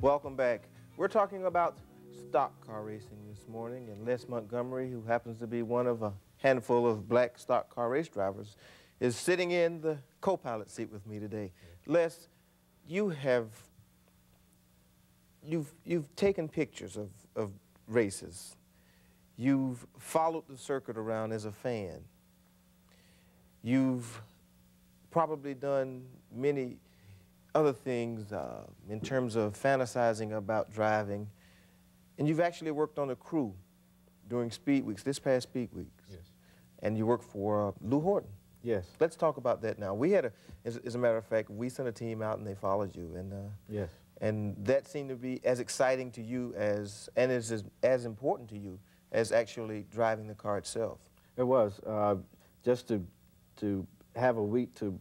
Welcome back. We're talking about stock car racing this morning, and Les Montgomery, who happens to be one of a handful of black stock car race drivers, is sitting in the co-pilot seat with me today. Les, you've taken pictures of races. You've followed the circuit around as a fan. You've probably done many other things in terms of fantasizing about driving. And you've actually worked on a crew during Speed Weeks, this past Speed Weeks. Yes. And you worked for Lou Horton. Yes. Let's talk about that now. We had as a matter of fact, we sent a team out and they followed you. And yes. And that seemed to be as exciting to you as important to you as actually driving the car itself. It was. Just to have a week to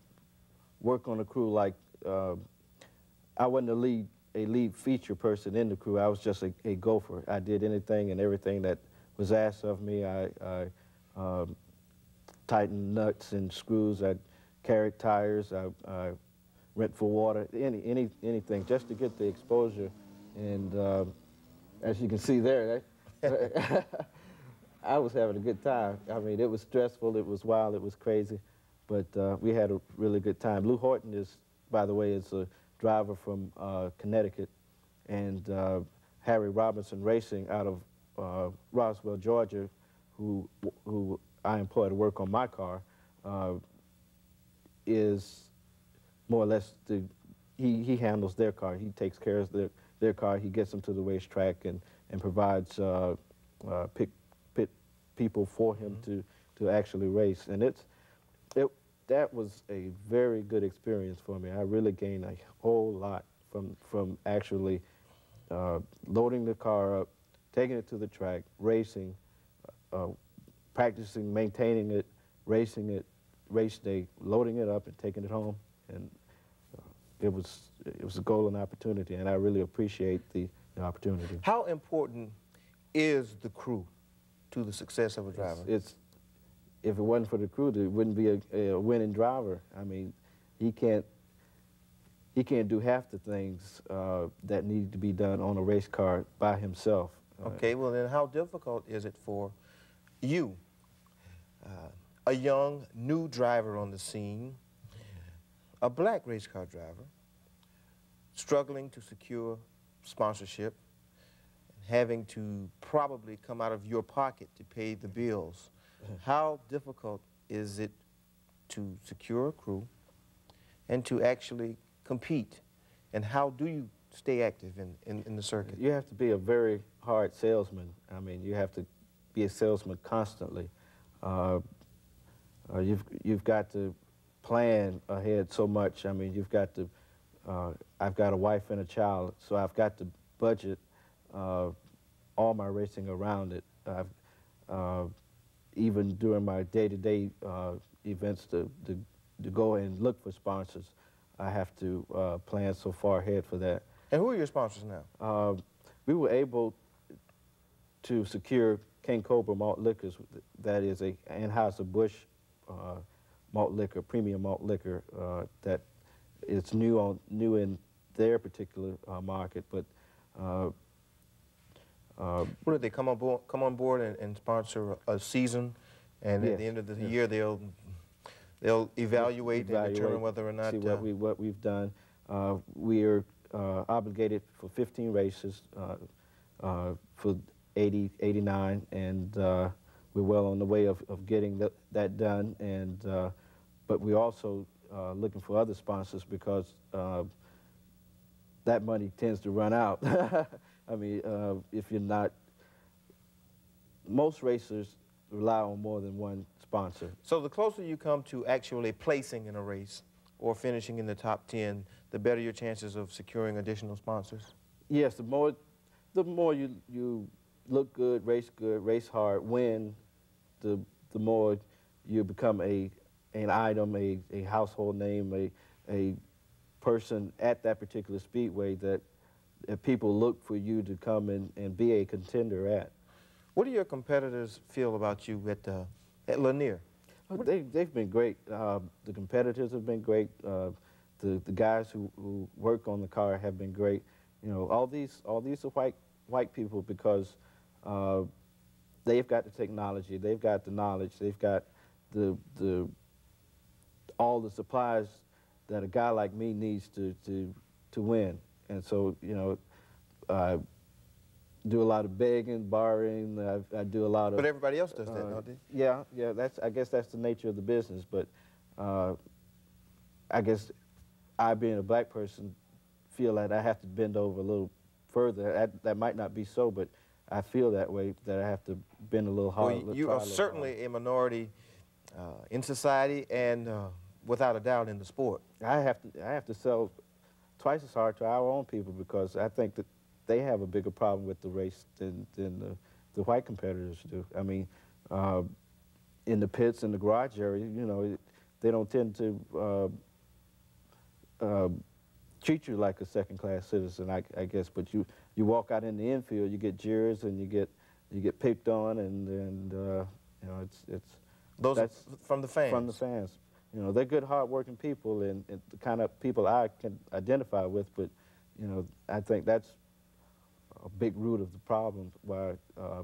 work on a crew like, I wasn't a lead feature person in the crew. I was just a gopher. I did anything and everything that was asked of me. I tightened nuts and screws. I carried tires. I went for water. Anything just to get the exposure. And as you can see there, I was having a good time. I mean, it was stressful. It was wild. It was crazy. But we had a really good time. Lou Horton is, by the way, is a driver from Connecticut, and Harry Robinson Racing out of Roswell, Georgia, who I employ to work on my car, is more or less he handles their car. He takes care of their car. He gets them to the racetrack and provides pit people for him to actually race. And that was a very good experience for me. I really gained a whole lot from actually loading the car up, taking it to the track, racing, practicing, maintaining it, racing it, race day, loading it up and taking it home. And it was a golden opportunity, and I really appreciate the opportunity. How important is the crew to the success of a driver? If it wasn't for the crew, there wouldn't be a winning driver. I mean, he can't do half the things that need to be done on a race car by himself. Okay, well then how difficult is it for you, a young, new driver on the scene, a black race car driver, struggling to secure sponsorship, having to probably come out of your pocket to pay the bills? How difficult is it to secure a crew and to actually compete? And how do you stay active in the circuit? You have to be a very hard salesman. I mean, you have to be a salesman constantly. You've got to plan ahead so much. I mean, you've got to, I've got a wife and a child, so I've got to budget all my racing around it. Even during my day-to-day events to go and look for sponsors, I have to plan so far ahead for that. And who are your sponsors now? We were able to secure King Cobra Malt Liquors. That is a Anheuser-Busch malt liquor, premium malt liquor that is new in their particular market. But what did they come on board and sponsor a season, and yes, at the end of the year they'll evaluate and determine whether or not see what we've done. We are obligated for 15 races for 89, and we're well on the way of getting that done. And but we're also looking for other sponsors because that money tends to run out. I mean, if you're not, most racers rely on more than one sponsor. So the closer you come to actually placing in a race or finishing in the top 10, the better your chances of securing additional sponsors? Yes, the more you look good, race hard, win, the more you become an item, a household name, a person at that particular speedway that people look for you to come and be a contender at. What do your competitors feel about you at Lanier? Well, they've been great. The competitors have been great. The guys who work on the car have been great. You know, all these are white people because they've got the technology, they've got the knowledge, they've got all the supplies that a guy like me needs to win. And so, you know, I do a lot of begging, borrowing. I do a lot of. But everybody else does that, don't they? Yeah, yeah. I guess that's the nature of the business. But I guess I, being a black person, feel that I have to bend over a little further. That might not be so, but I feel that way, that I have to bend a little harder. Well, you are certainly a minority in society and without a doubt in the sport. I have to sell twice as hard to our own people because I think that they have a bigger problem with the race than the white competitors do. I mean, in the pits, in the garage area, you know, they don't tend to treat you like a second-class citizen, I guess. But you walk out in the infield, you get jeers and you get picked on, and you know, That's from the fans. From the fans. You know, they're good, hard-working people, and the kind of people I can identify with. But you know, I think that's a big root of the problem why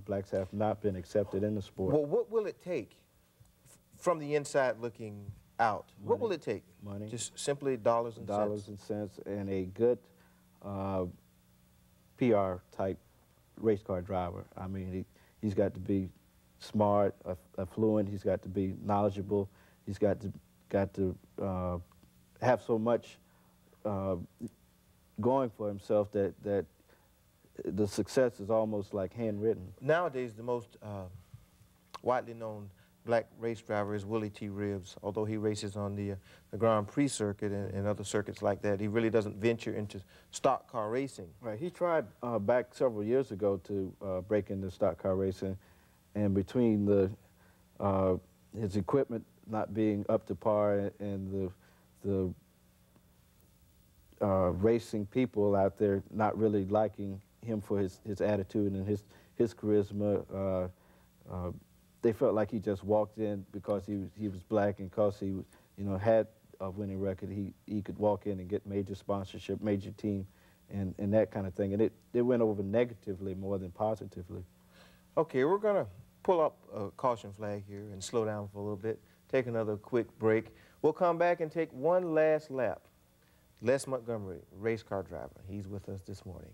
blacks have not been accepted in the sport. Well, what will it take from the inside looking out? Money. What will it take? Money. Just simply dollars and cents. And a good PR-type race car driver. I mean, he's got to be smart, affluent. He's got to be knowledgeable. He's got to have so much going for himself that the success is almost like handwritten. Nowadays, the most widely known black race driver is Willie T. Ribbs. Although he races on the Grand Prix circuit and other circuits like that, he really doesn't venture into stock car racing. Right. He tried back several years ago to break into stock car racing, and between his equipment not being up to par and the racing people out there not really liking him for his attitude and his charisma, they felt like he just walked in because he was black and because he had a winning record. He could walk in and get major sponsorship, major team, and that kind of thing. And it went over negatively more than positively. Okay, we're gonna pull up a caution flag here and slow down for a little bit. Take another quick break. We'll come back and take one last lap. Les Montgomery, race car driver. He's with us this morning.